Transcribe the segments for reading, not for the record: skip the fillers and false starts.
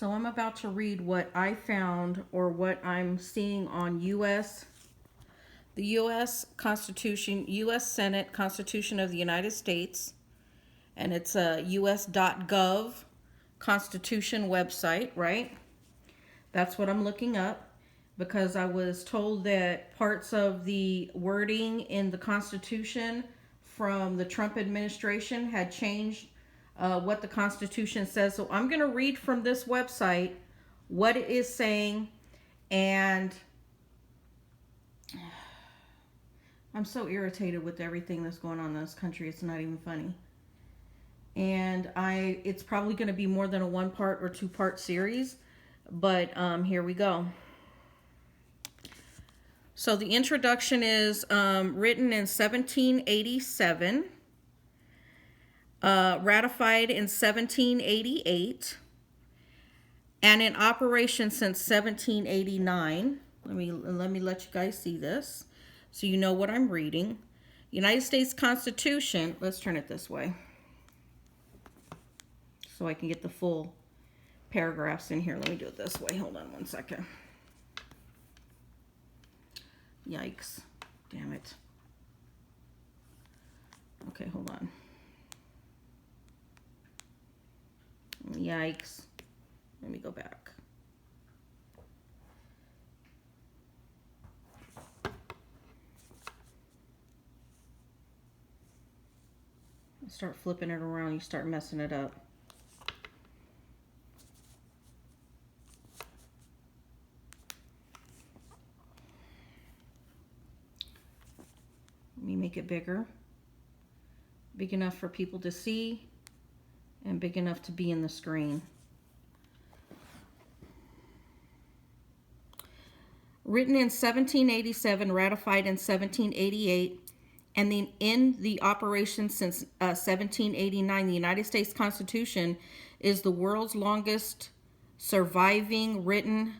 So I'm about to read what I found, or what I'm seeing on the U.S. Constitution, U.S. Senate Constitution of the United States, and it's a US.gov Constitution website, right? That's what I'm looking up because I was told that parts of the wording in the Constitution from the Trump administration had changed what the Constitution says. So I'm going to read from this website what it is saying, and I'm so irritated with everything that's going on in this country. It's not even funny. And it's probably going to be more than a 1-part or 2-part series, but here we go. So the introduction is written in 1787, ratified in 1788, and in operation since 1789. Let me let you guys see this so you know what I'm reading. United States Constitution. Let's turn it this way so I can get the full paragraphs in here. Let me do it this way. Hold on one second. Yikes. Damn it. Okay, hold on. Yikes. Let me go back. Start flipping it around, you start messing it up. Let me make it bigger. Big enough for people to see and big enough to be in the screen. Written in 1787, ratified in 1788, and in the operation since 1789, the United States Constitution is the world's longest surviving written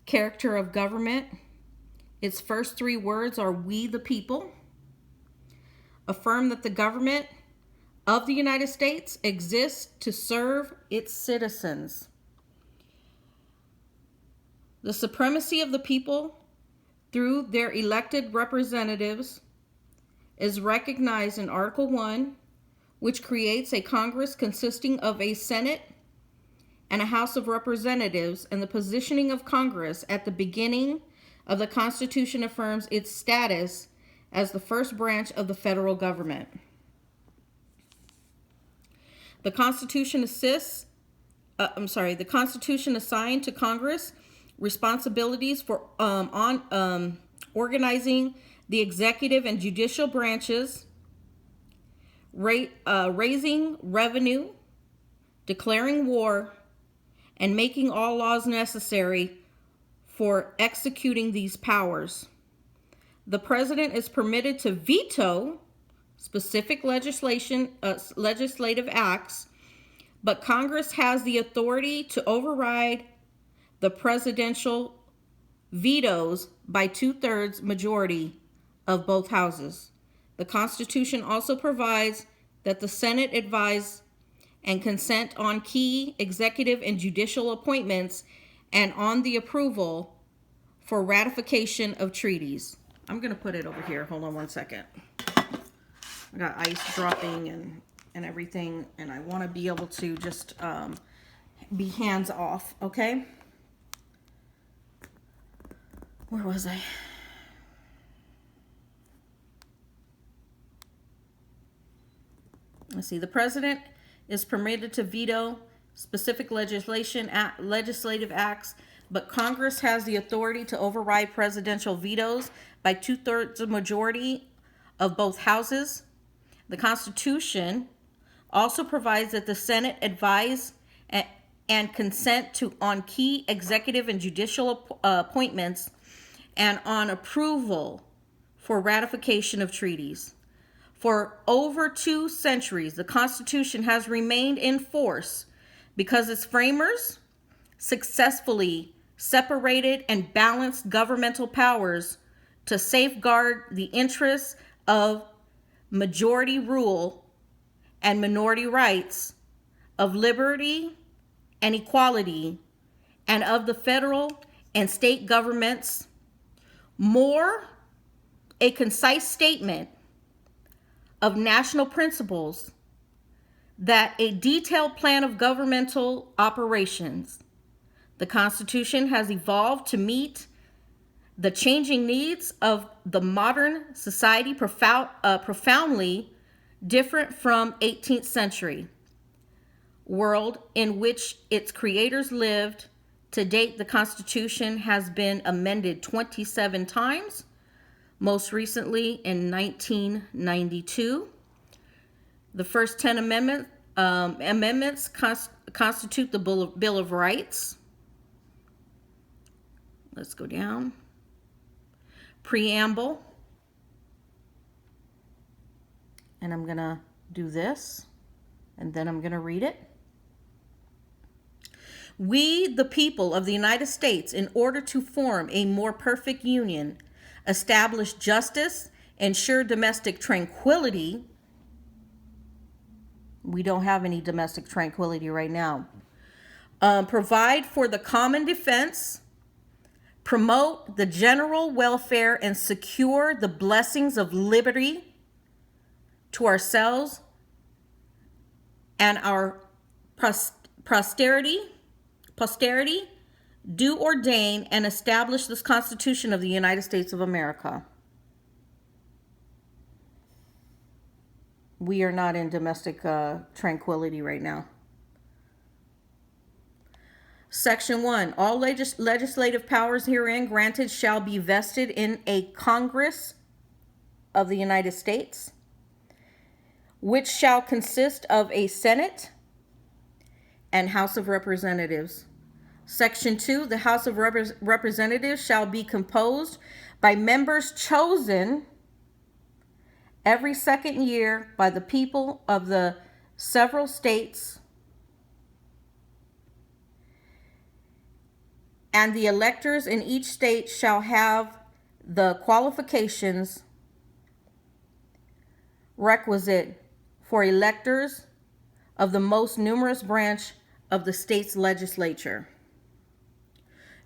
character of government. Its first 3 words are "We the people." Affirm that the government of the United States exists to serve its citizens. The supremacy of the people through their elected representatives is recognized in Article 1, which creates a Congress consisting of a Senate and a House of Representatives, and the positioning of Congress at the beginning of the Constitution affirms its status as the first branch of the federal government. The Constitution the Constitution assigned to Congress responsibilities for organizing the executive and judicial branches, raising revenue, declaring war, and making all laws necessary for executing these powers. The president is permitted to veto specific legislative acts, but Congress has the authority to override the presidential vetoes by 2/3 majority of both houses. The Constitution also provides that the Senate advise and consent on key executive and judicial appointments and on the approval for ratification of treaties. I'm going to put it over here. Hold on one second. I got ice dropping and everything, and I want to be able to just be hands off, okay? Where was I? Let's see. The president is permitted to veto specific legislative acts, but Congress has the authority to override presidential vetoes by 2/3 majority of both houses. The Constitution also provides that the Senate advise and consent on key executive and judicial appointments and on approval for ratification of treaties. For over 2 centuries, the Constitution has remained in force because its framers successfully separated and balanced governmental powers to safeguard the interests of majority rule and minority rights, of liberty and equality, and of the federal and state governments, more a concise statement of national principles that a detailed plan of governmental operations. The Constitution has evolved to meet the changing needs of the modern society, profoundly different from 18th century world in which its creators lived. To date, the Constitution has been amended 27 times, most recently in 1992. The first 10 amendments constitute the Bill of Rights. Let's go down. Preamble. And I'm going to do this, and then I'm going to read it. We, the people of the United States, in order to form a more perfect union, establish justice, ensure domestic tranquility. We don't have any domestic tranquility right now. Provide for the common defense, promote the general welfare, and secure the blessings of liberty to ourselves and our posterity, do ordain and establish this Constitution of the United States of America. We are not in domestic tranquility right now. Section 1. All legislative powers herein granted shall be vested in a Congress of the United States, which shall consist of a Senate and House of Representatives. Section 2. The House of Representatives shall be composed by members chosen every second year by the people of the several states, and the electors in each state shall have the qualifications requisite for electors of the most numerous branch of the state's legislature.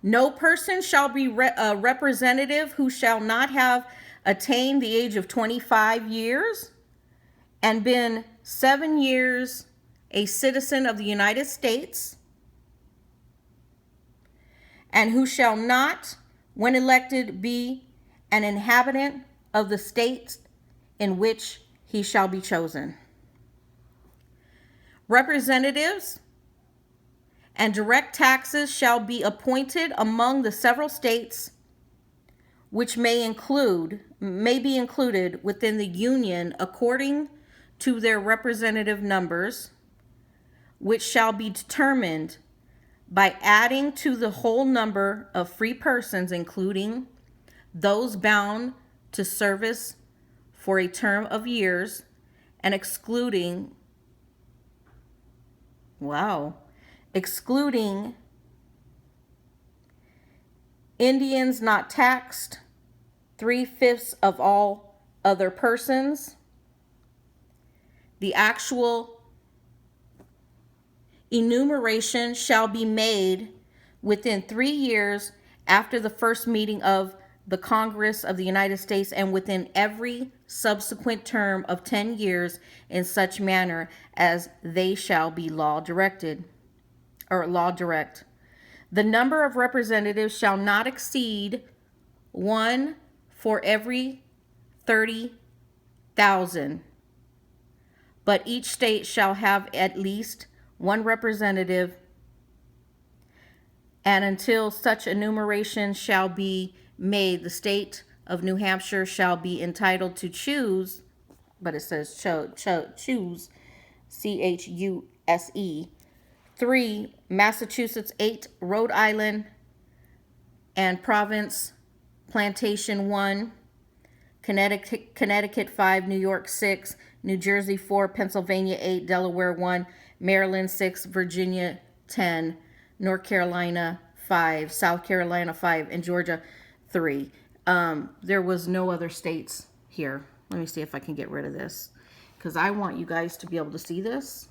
No person shall be a representative who shall not have attained the age of 25 years and been 7 years a citizen of the United States, and who shall not, when elected, be an inhabitant of the state in which he shall be chosen. Representatives and direct taxes shall be appointed among the several states, which may be included within the Union according to their representative numbers, which shall be determined by adding to the whole number of free persons, including those bound to service for a term of years, and excluding Indians not taxed, 3/5 of all other persons. The actual enumeration shall be made within 3 years after the first meeting of the Congress of the United States, and within every subsequent term of 10 years, in such manner as they shall be law direct. The number of representatives shall not exceed 1 for every 30,000, but each state shall have at least 1 representative, and until such enumeration shall be made, the state of New Hampshire shall be entitled to choose, but it says choose, CHUSE, 3, Massachusetts 8, Rhode Island and Province Plantation 1, Connecticut 5, New York 6, New Jersey 4, Pennsylvania 8, Delaware 1, Maryland 6, Virginia 10, North Carolina 5, South Carolina 5, and Georgia 3. There was no other states here. Let me see if I can get rid of this, because I want you guys to be able to see this.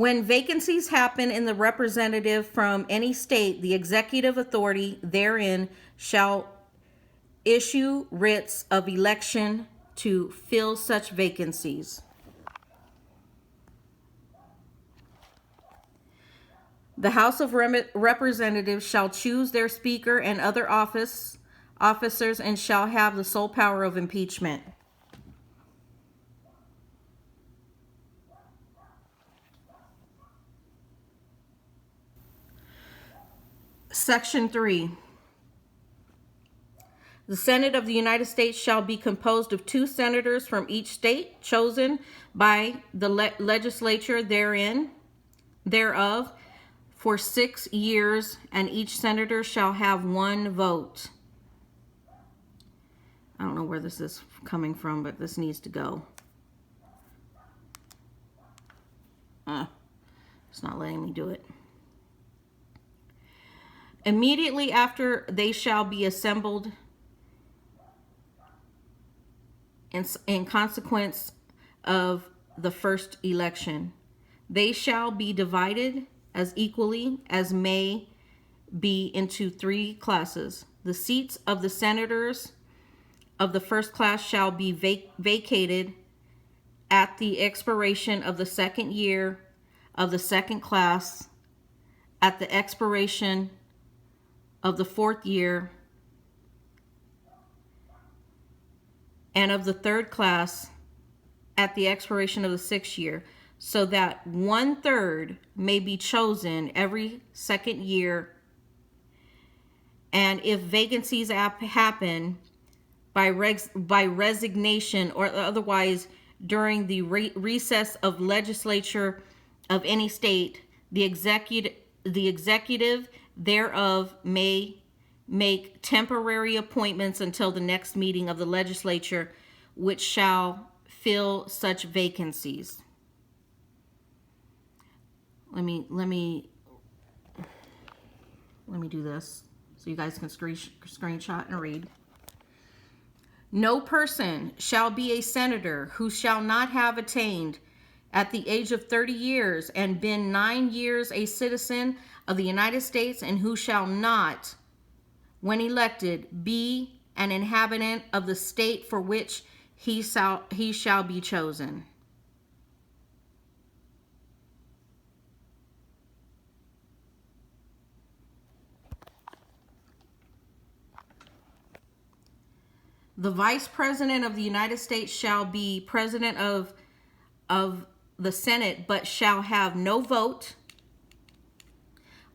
When vacancies happen in the representative from any state, the executive authority therein shall issue writs of election to fill such vacancies. The House of Representatives shall choose their speaker and other officers and shall have the sole power of impeachment. Section 3. The Senate of the United States shall be composed of 2 senators from each state, chosen by the legislature thereof for 6 years, and each senator shall have 1 vote. I don't know where this is coming from, but this needs to go. It's not letting me do it. Immediately after they shall be assembled in consequence of the first election, they shall be divided as equally as may be into 3 classes. The seats of the senators of the first class shall be vacated at the expiration of the 2nd year of the 2nd class, at the expiration of the 4th year, and of the 3rd class at the expiration of the 6th year, so that 1/3 may be chosen every 2nd year. And if vacancies happen by resignation or otherwise during the recess of legislature of any state, the executive thereof may make temporary appointments until the next meeting of the legislature, which shall fill such vacancies. Let me do this so you guys can screenshot and read. No person shall be a senator who shall not have attained at the age of 30 years and been 9 years a citizen of the United States, and who shall not, when elected, be an inhabitant of the state for which he shall be chosen. The Vice President of the United States shall be President of the Senate, but shall have no vote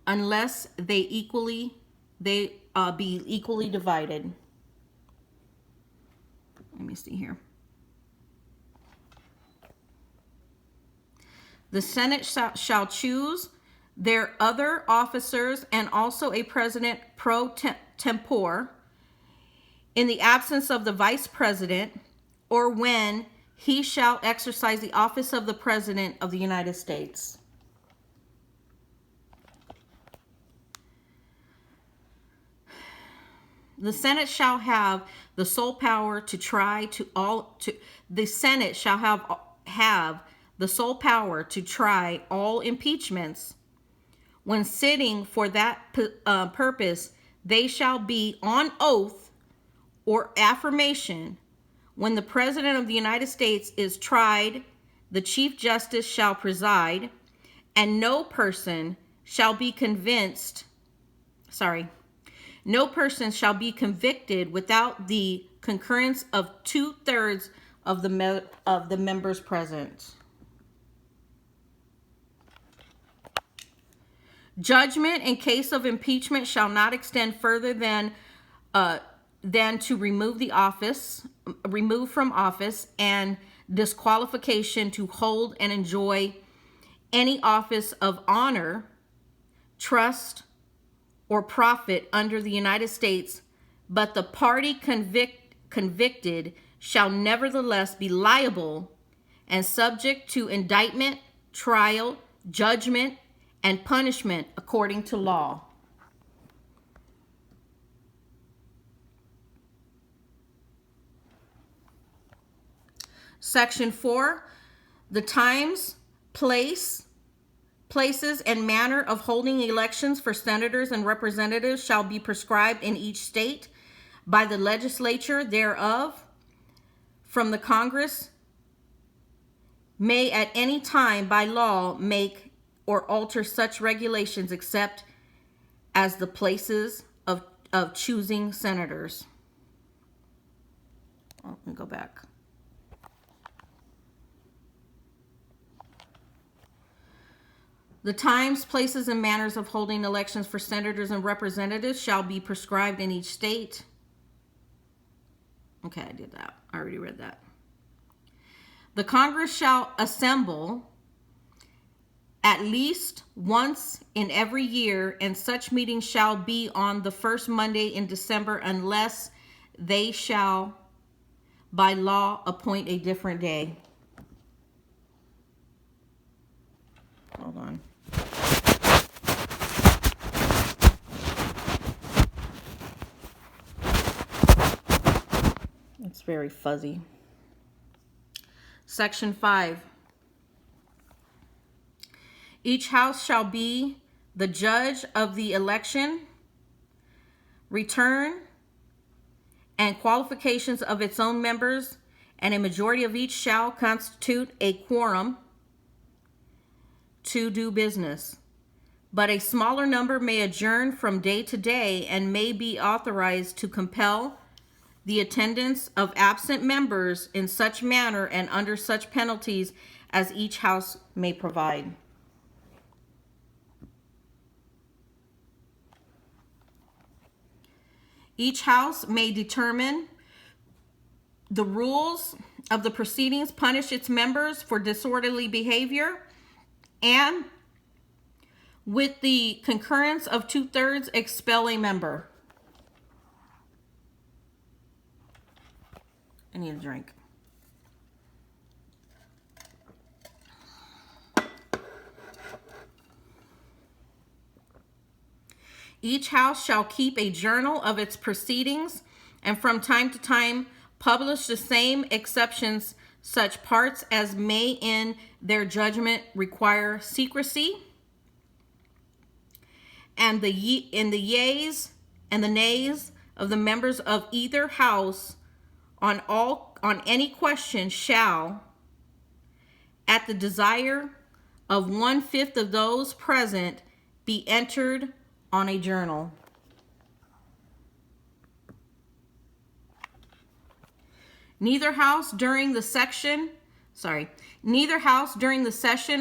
unless they be equally divided. Let me see here. The Senate shall choose their other officers and also a president pro tempore in the absence of the vice president, or when he shall exercise the office of the President of the United States. The Senate shall have the sole power to try the Senate shall have the sole power to try all impeachments. When sitting for that purpose, they shall be on oath or affirmation. When the President of the United States is tried, the Chief Justice shall preside, and no person shall be convicted without the concurrence of 2/3 of the members present. Judgment in case of impeachment shall not extend further than to remove from office, and disqualification to hold and enjoy any office of honor, trust, or profit under the United States, but the party convicted shall nevertheless be liable and subject to indictment, trial, judgment, and punishment according to law. Section 4, the times, place, places, and manner of holding elections for senators and representatives shall be prescribed in each state by the legislature thereof, from the Congress may at any time by law make or alter such regulations except as the places of choosing senators. Oh, let me go back. The times, places, and manners of holding elections for senators and representatives shall be prescribed in each state. Okay, I did that. I already read that. The Congress shall assemble at least once in every year, and such meeting shall be on the first Monday in December, unless they shall by law appoint a different day. Hold on. It's very fuzzy. Section 5. Each house shall be the judge of the election, return, and qualifications of its own members, and a majority of each shall constitute a quorum to do business. But a smaller number may adjourn from day to day and may be authorized to compel the attendance of absent members in such manner and under such penalties as each house may provide. Each house may determine the rules of the proceedings, punish its members for disorderly behavior, and with the concurrence of 2/3 expel a member. I need a drink. Each house shall keep a journal of its proceedings, and from time to time publish the same exceptions, such parts as may in their judgment require secrecy, and the yeas and the nays of the members of either house on any question shall, at the desire of 1/5 of those present, be entered on a journal. Neither house during the session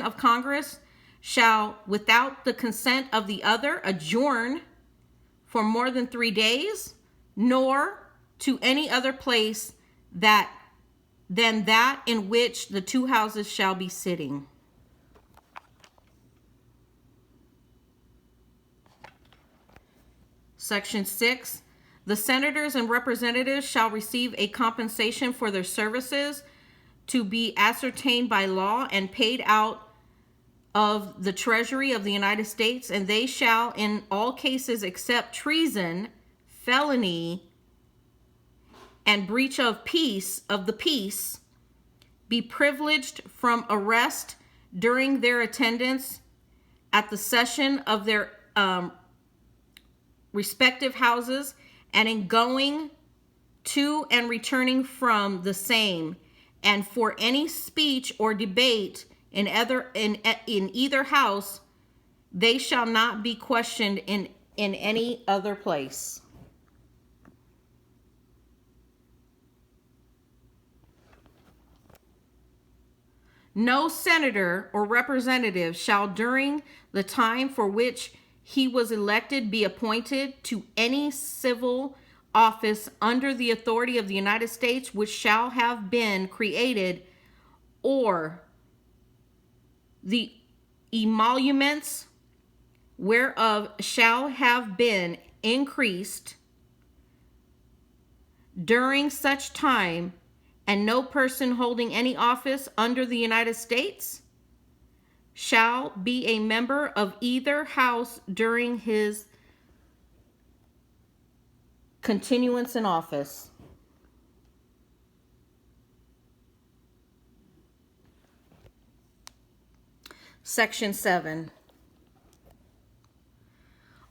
of Congress shall, without the consent of the other, adjourn for more than 3 days, nor to any other place than that in which the two houses shall be sitting. Section 6. The senators and representatives shall receive a compensation for their services to be ascertained by law and paid out of the Treasury of the United States, and they shall, in all cases except treason, felony, and breach of the peace, be privileged from arrest during their attendance at the session of their respective houses, and in going to and returning from the same, and for any speech or debate in either house, they shall not be questioned in any other place. No senator or representative shall, during the time for which he was elected, be appointed to any civil office under the authority of the United States which shall have been created, or the emoluments whereof shall have been increased during such time, and no person holding any office under the United States shall be a member of either house during his continuance in office. Section 7.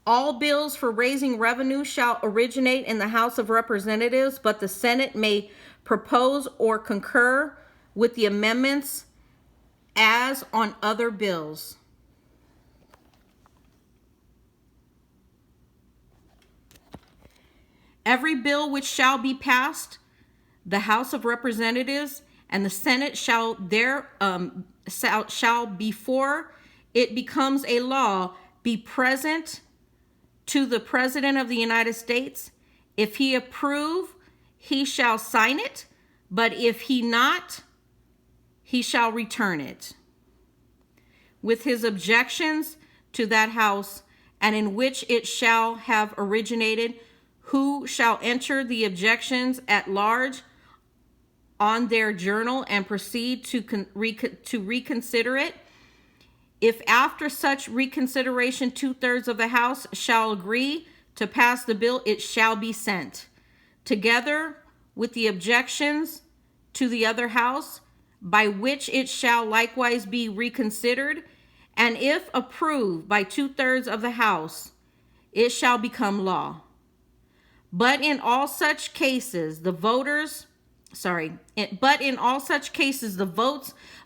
All bills for raising revenue shall originate in the House of Representatives, but the Senate may propose or concur with the amendments as on other bills. Every bill which shall be passed, the House of Representatives and the Senate shall before it becomes a law be present to the President of the United States. If he approve, he shall sign it, but if he not, he shall return it with his objections to that house, and in which it shall have originated, who shall enter the objections at large on their journal and proceed to reconsider it. If after such reconsideration 2/3 of the House shall agree to pass the bill, it shall be sent, together with the objections to the other House, by which it shall likewise be reconsidered, and if approved by 2/3 of the House, it shall become law. But in all such cases, the votes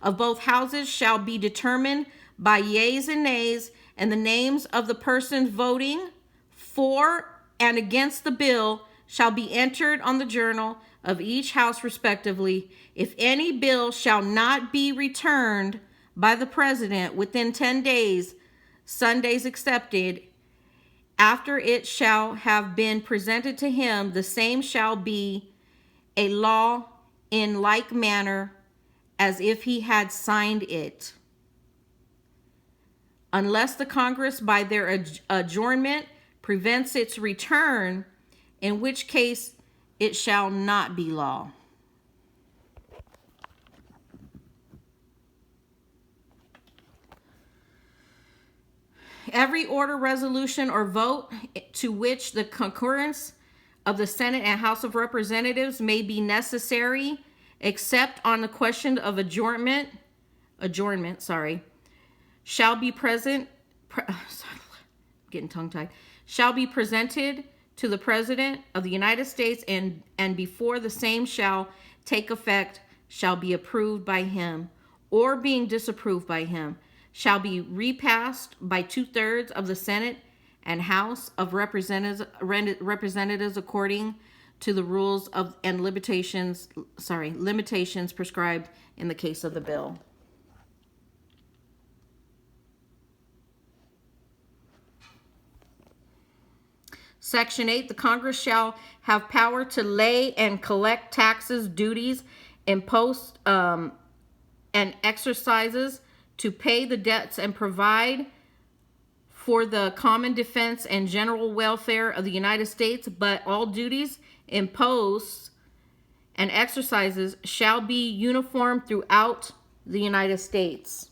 of both houses shall be determined by yeas and nays, and the names of the persons voting for and against the bill shall be entered on the journal of each house respectively. If any bill shall not be returned by the President within 10 days, Sundays excepted, after it shall have been presented to him, the same shall be a law in like manner as if he had signed it, unless the Congress by their adjournment prevents its return, in which case it shall not be law. Every order, resolution, or vote to which the concurrence of the Senate and House of Representatives may be necessary, except on the question of adjournment, shall be shall be presented to the President of the United States, and before the same shall take effect, shall be approved by him, or being disapproved by him, shall be repassed by 2/3 of the Senate and House of Representatives according to the rules of and limitations prescribed in the case of the bill. Section 8, the Congress shall have power to lay and collect taxes, duties, imposts, and exercises, to pay the debts and provide for the common defense and general welfare of the United States, but all duties, imposts, and exercises shall be uniform throughout the United States.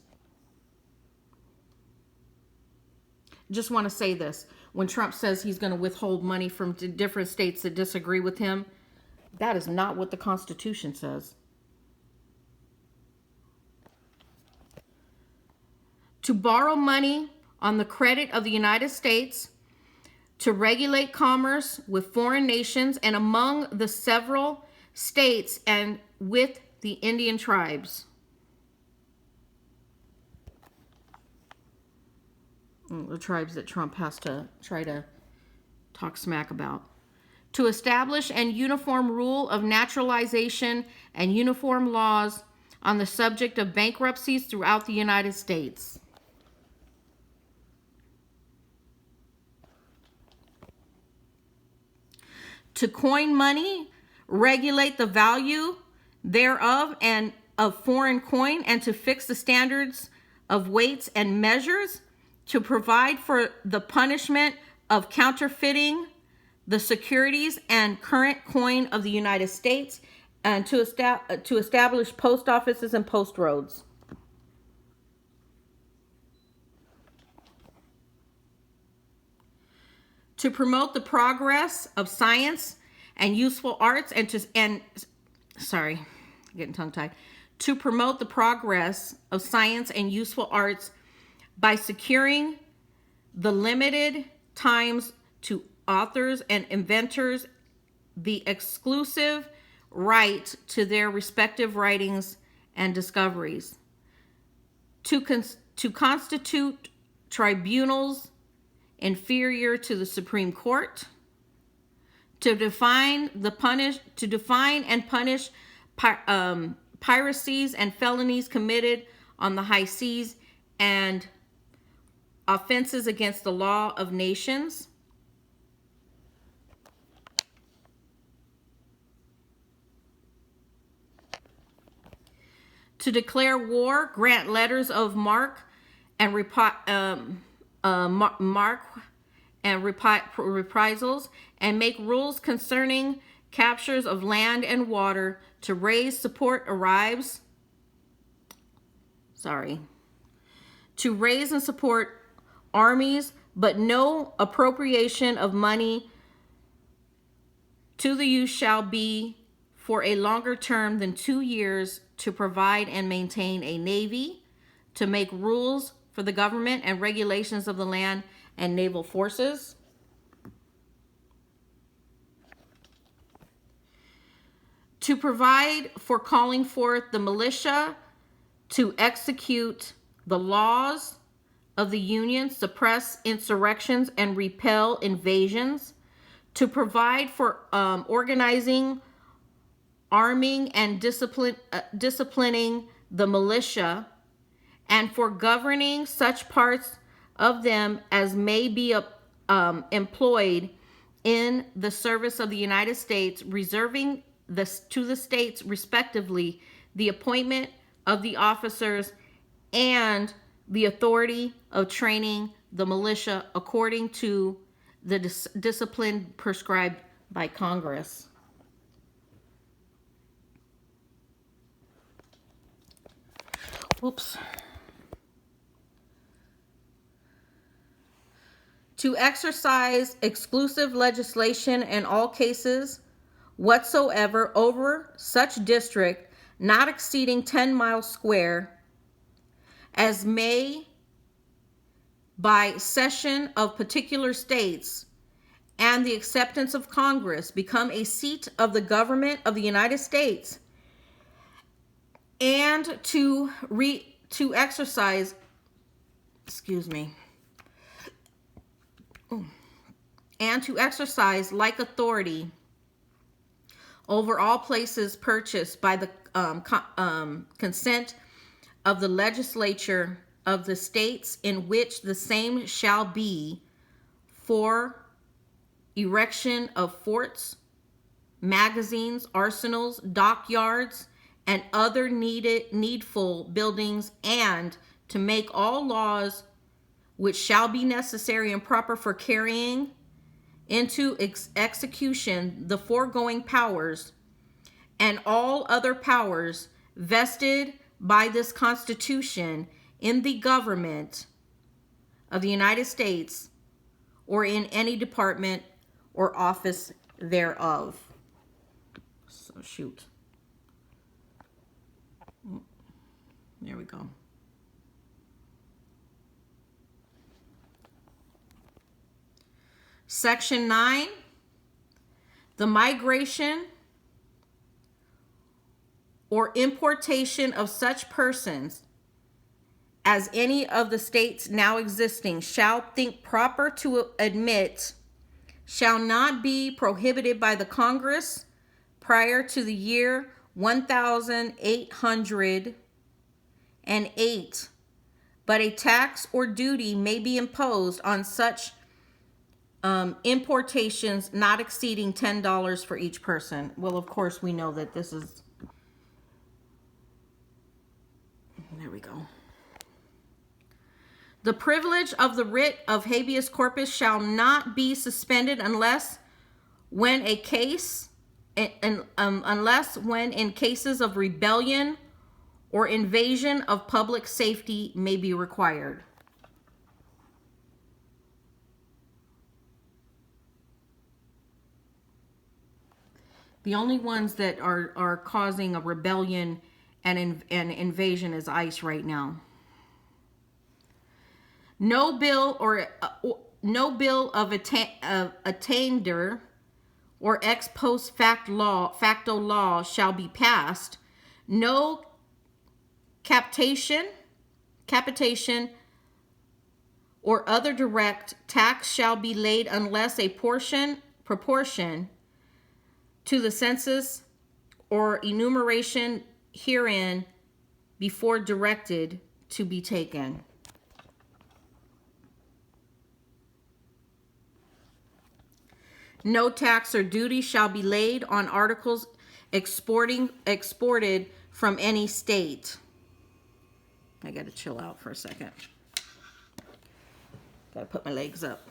Just want to say this. When Trump says he's going to withhold money from different states that disagree with him, that is not what the Constitution says. To borrow money on the credit of the United States, to regulate commerce with foreign nations and among the several states and with the Indian tribes. The tribes that Trump has to try to talk smack about. To establish an uniform rule of naturalization and uniform laws on the subject of bankruptcies throughout the United States. To coin money, regulate the value thereof and of foreign coin, and to fix the standards of weights and measures, to provide for the punishment of counterfeiting the securities and current coin of the United States, and to establish post offices and post roads. To promote the progress of science and useful arts, to promote the progress of science and useful arts by securing the limited times to authors and inventors the exclusive right to their respective writings and discoveries, to constitute tribunals inferior to the Supreme Court, to define and punish piracies and felonies committed on the high seas and offenses against the law of nations, to declare war, grant letters of marque and reprisals, and make rules concerning captures of land and water, to raise and support armies, but no appropriation of money to the use shall be for a longer term than 2 years, to provide and maintain a navy, to make rules for the government and regulations of the land and naval forces, to provide for calling forth the militia to execute the laws of the Union, suppress insurrections, and repel invasions, to provide for organizing, arming, and disciplining the militia, and for governing such parts of them as may be employed in the service of the United States, reserving to the states respectively the appointment of the officers and the authority of training the militia according to the discipline prescribed by Congress. Oops. To exercise exclusive legislation in all cases whatsoever over such district not exceeding 10 miles square, as may by cession of particular states and the acceptance of Congress become a seat of the government of the United States, and to exercise like authority over all places purchased by the consent of the legislature of the states in which the same shall be, for erection of forts, magazines, arsenals, dockyards, and other needful buildings, and to make all laws which shall be necessary and proper for carrying into execution the foregoing powers, and all other powers vested by this Constitution in the government of the United States or in any department or office thereof. So shoot. There we go. Section 9, the migration or importation of such persons as any of the states now existing shall think proper to admit shall not be prohibited by the Congress prior to the year 1808, but a tax or duty may be imposed on such importations not exceeding $10 for each person. Well, of course, we know that this is... There we go. The privilege of the writ of habeas corpus shall not be suspended unless when in cases of rebellion or invasion of public safety may be required. The only ones that are causing a rebellion and invasion is ICE right now. No bill or no bill of attainder or ex post facto law shall be passed. No capitation or other direct tax shall be laid unless a proportion to the census or enumeration herein before directed to be taken. No tax or duty shall be laid on articles exported from any state. I gotta chill out for a second. Gotta put my legs up.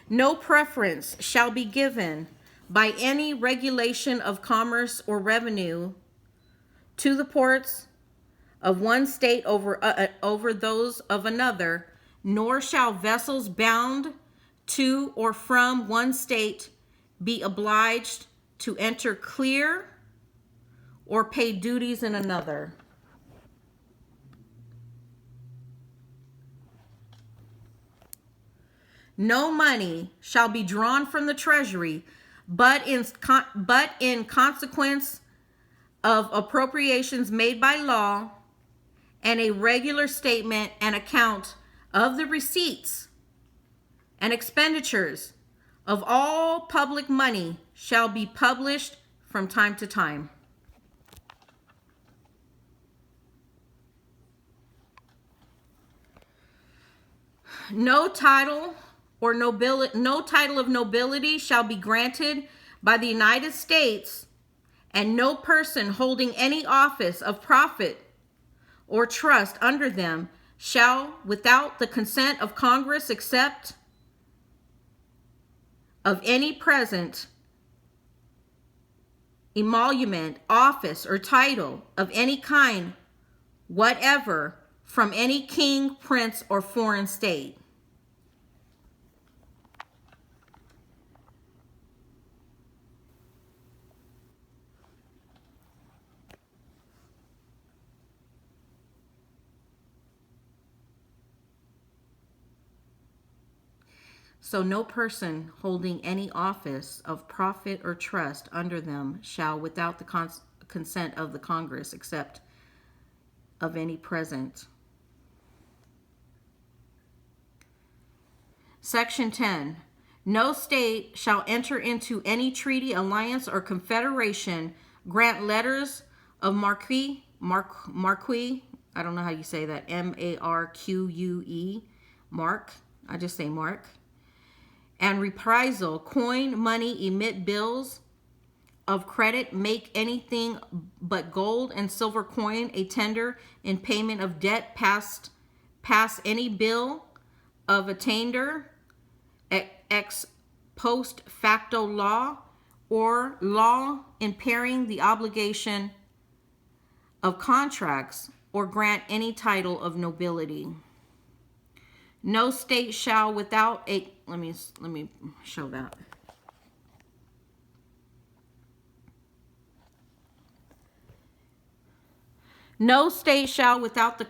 No preference shall be given by any regulation of commerce or revenue to the ports of one state over those of another, nor shall vessels bound to or from one state be obliged to enter clear or pay duties in another. No money shall be drawn from the treasury, but in consequence of appropriations made by law, and a regular statement and account of the receipts and expenditures of all public money shall be published from time to time. No title of nobility shall be granted by the United States, and no person holding any office of profit or trust under them shall, without the consent of Congress, accept of any present emolument, office, or title of any kind whatever from any king, prince, or foreign state. So no person holding any office of profit or trust under them shall, without the consent of the Congress, accept of any present. Section 10. No state shall enter into any treaty, alliance, or confederation, grant letters of marque, I don't know how you say that, M-A-R-Q-U-E, mark, I just say mark, and reprisal, coin, money, emit bills of credit, make anything but gold and silver coin a tender in payment of debt, pass any bill of attainder, ex post facto law, or law impairing the obligation of contracts, or grant any title of nobility. No state shall, without a, let me show that. No state shall, without the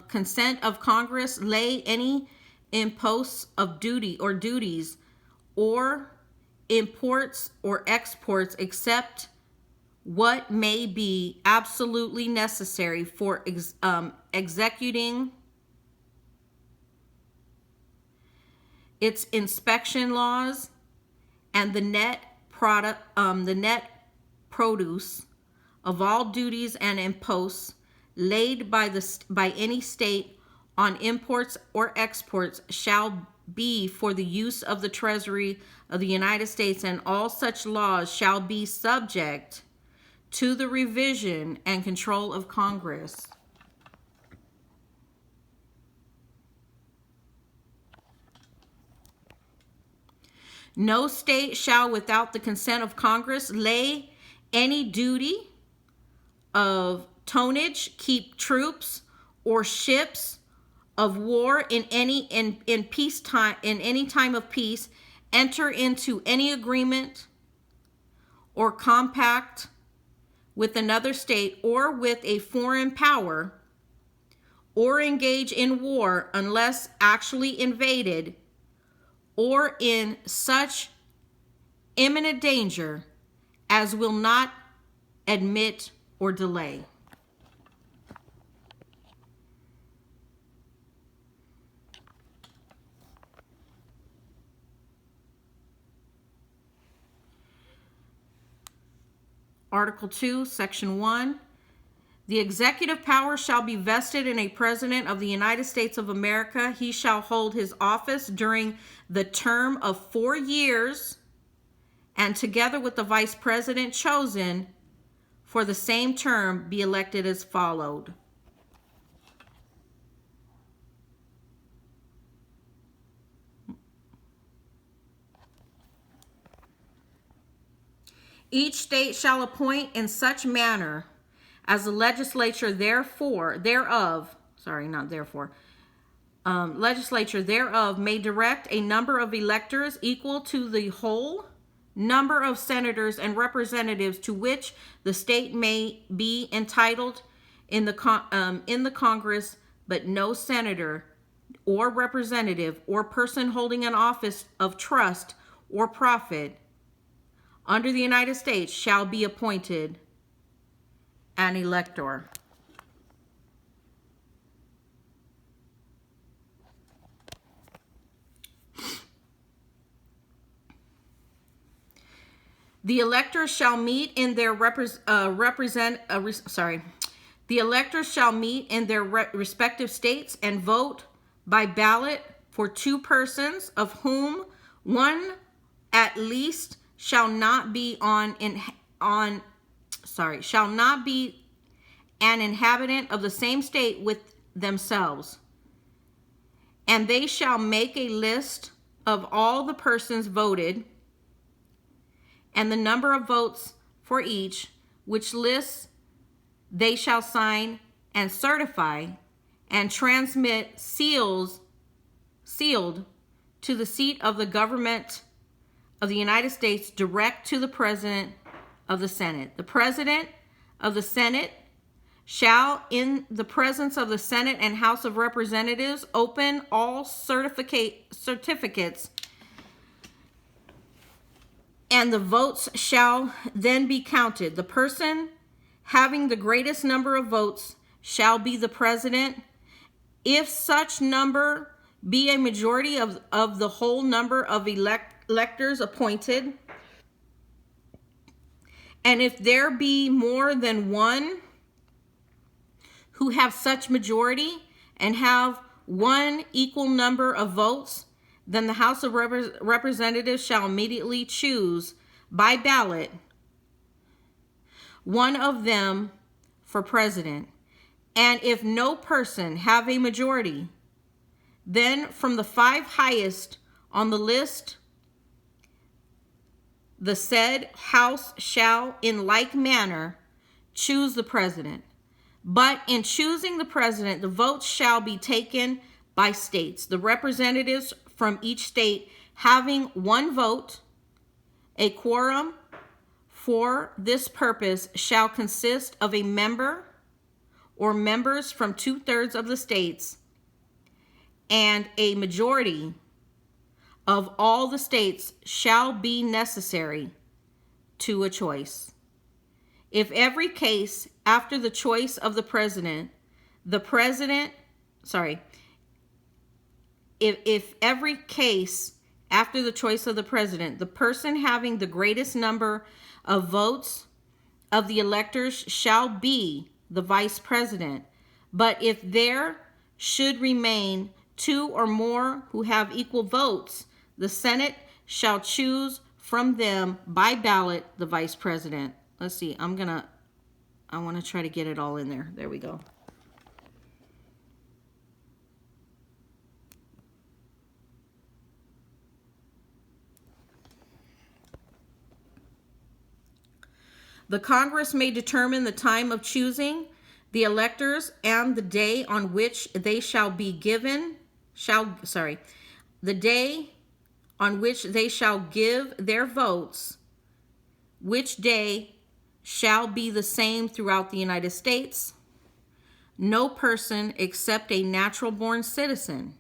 consent of Congress, lay any imposts of duty or duties or imports or exports except what may be absolutely necessary for executing its inspection laws and the net produce of all duties and imposts laid by any state on imports or exports shall be for the use of the Treasury of the United States, and all such laws shall be subject to the revision and control of Congress. No state shall, without the consent of Congress, lay any duty of tonnage, keep troops or ships of war in peacetime, in any time of peace, enter into any agreement or compact with another state or with a foreign power, or engage in war unless actually invaded or in such imminent danger as will not admit or delay. Article 2, Section 1. The executive power shall be vested in a President of the United States of America. He shall hold his office during the term of 4 years, and together with the Vice President chosen for the same term, be elected as followed. Each state shall appoint in such manner as the legislature legislature thereof may direct a number of electors equal to the whole number of senators and representatives to which the state may be entitled in the Congress, but no senator or representative or person holding an office of trust or profit under the United States shall be appointed an elector. The electors shall meet in their respective states and vote by ballot for 2 persons, of whom one at least shall not be an inhabitant of the same state with themselves. And they shall make a list of all the persons voted and the number of votes for each, which lists they shall sign and certify and transmit sealed to the seat of the government of the United States direct to the President of the Senate. The President of the Senate shall, in the presence of the Senate and House of Representatives, open all certificates, and the votes shall then be counted. The person having the greatest number of votes shall be the president, if such number be a majority of the whole number of electors appointed. And if there be more than one who have such majority and have one equal number of votes, then the House of Representatives shall immediately choose by ballot one of them for president. And if no person have a majority, then from the 5 highest on the list, the said House shall in like manner choose the president. But in choosing the president, the votes shall be taken by states. The representatives from each state having 1 vote, a quorum for this purpose shall consist of a member or members from 2/3 of the states, and a majority of all the states shall be necessary to a choice. If every case after the choice of the president, if every case after the choice of the president, the person having the greatest number of votes of the electors shall be the vice president. But if there should remain 2 or more who have equal votes, the Senate shall choose from them by ballot the vice president. Let's see, I want to try to get it all in there. There we go. The Congress may determine the time of choosing the electors and the day on which they shall be given, the day on which they shall give their votes, which day shall be the same throughout the United States. No person except a natural born citizen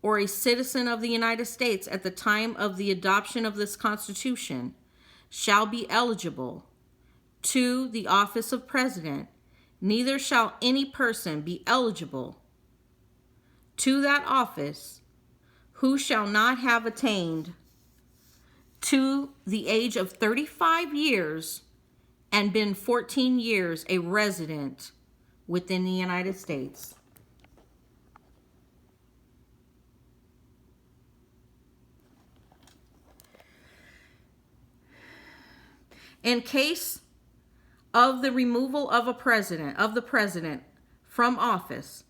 or a citizen of the United States at the time of the adoption of this Constitution shall be eligible to the office of president, neither shall any person be eligible to that office who shall not have attained to the age of 35 years and been 14 years a resident within the United States. In case of the removal of the president from office,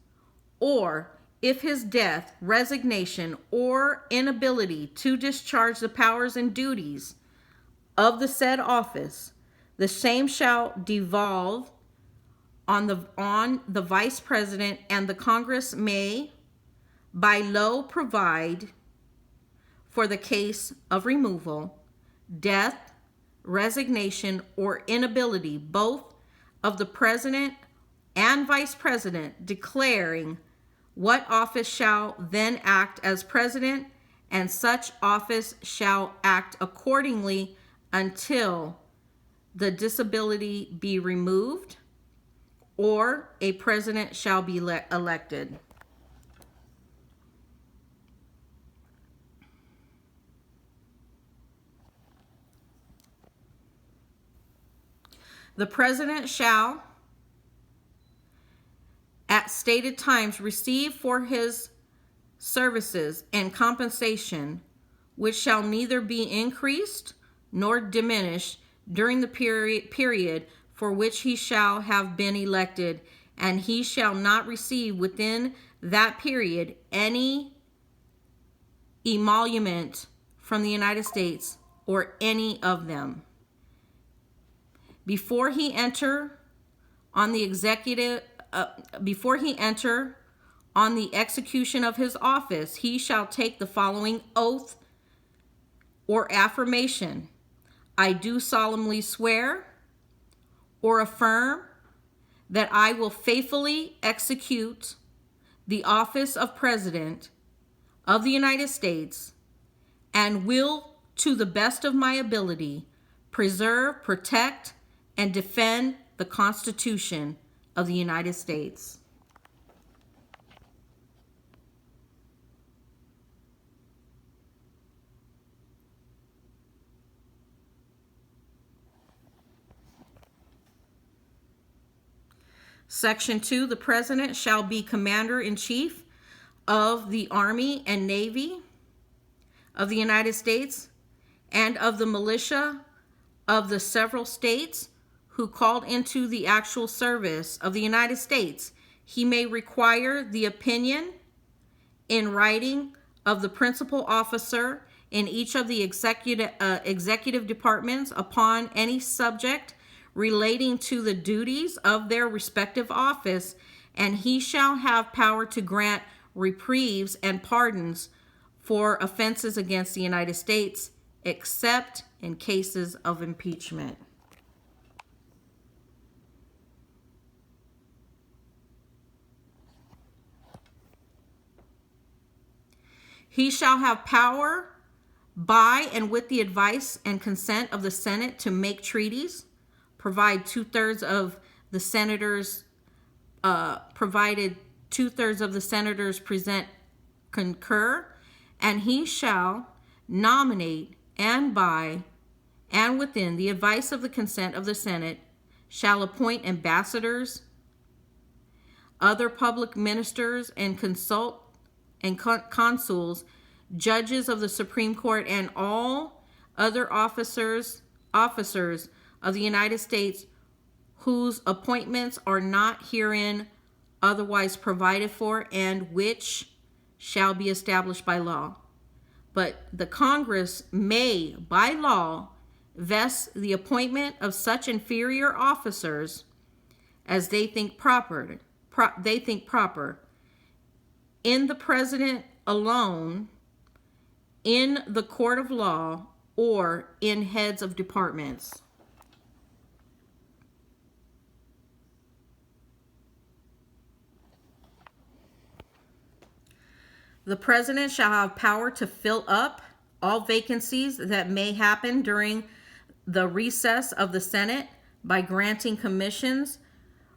or if his death, resignation, or inability to discharge the powers and duties of the said office, the same shall devolve on the vice president, and the Congress may by law provide for the case of removal, death, resignation, or inability both of the president and vice president, declaring what office shall then act as president, and such office shall act accordingly until the disability be removed or a president shall be elected. The president shall, at stated times, receive for his services and compensation, which shall neither be increased nor diminished during the period for which he shall have been elected, and he shall not receive within that period any emolument from the United States or any of them. Before he enter on the execution of his office, he shall take the following oath or affirmation: I do solemnly swear or affirm that I will faithfully execute the office of President of the United States and will, to the best of my ability, preserve, protect, and defend the Constitution of the United States. Section 2, the President shall be Commander-in-Chief of the Army and Navy of the United States and of the militia of the several states who called into the actual service of the United States. He may require the opinion in writing of the principal officer in each of the executive departments upon any subject relating to the duties of their respective office, and he shall have power to grant reprieves and pardons for offenses against the United States, except in cases of impeachment. He shall have power by and with the advice and consent of the Senate to make treaties, provided two-thirds of the senators concur, and he shall nominate, and by and within the advice of the consent of the Senate shall appoint ambassadors, other public ministers, and consuls, judges of the Supreme Court, and all other officers of the United States whose appointments are not herein otherwise provided for, and which shall be established by law. But the Congress may, by law, vest the appointment of such inferior officers as they think proper in the President alone, in the court of law, or in heads of departments. The president shall have power to fill up all vacancies that may happen during the recess of the Senate by granting commissions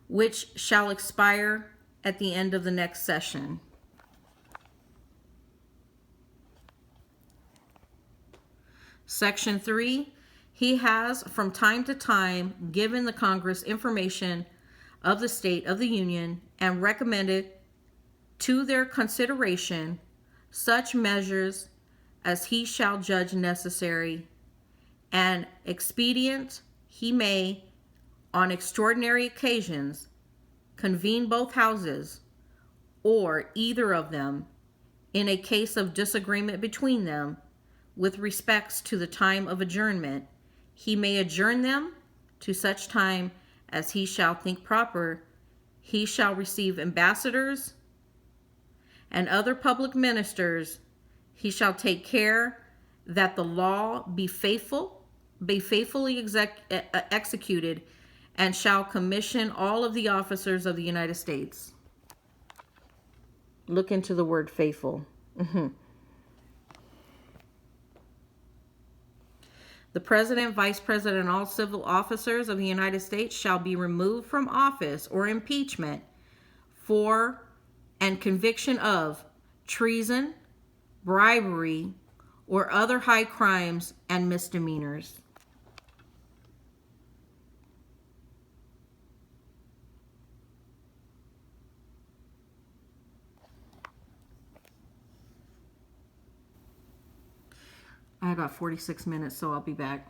which shall expire at the end of the next session. Section 3, he has from time to time given the Congress information of the state of the Union and recommended to their consideration such measures as he shall judge necessary and expedient. He may, on extraordinary occasions, convene both houses, or either of them, in a case of disagreement between them, with respects to the time of adjournment. He may adjourn them to such time as he shall think proper. He shall receive ambassadors and other public ministers. He shall take care that the law be faithfully executed, and shall commission all of the officers of the United States. Look into the word faithful. The president, vice president, and all civil officers of the United States shall be removed from office or impeachment for and conviction of treason, bribery, or other high crimes and misdemeanors. I have about 46 minutes, so I'll be back.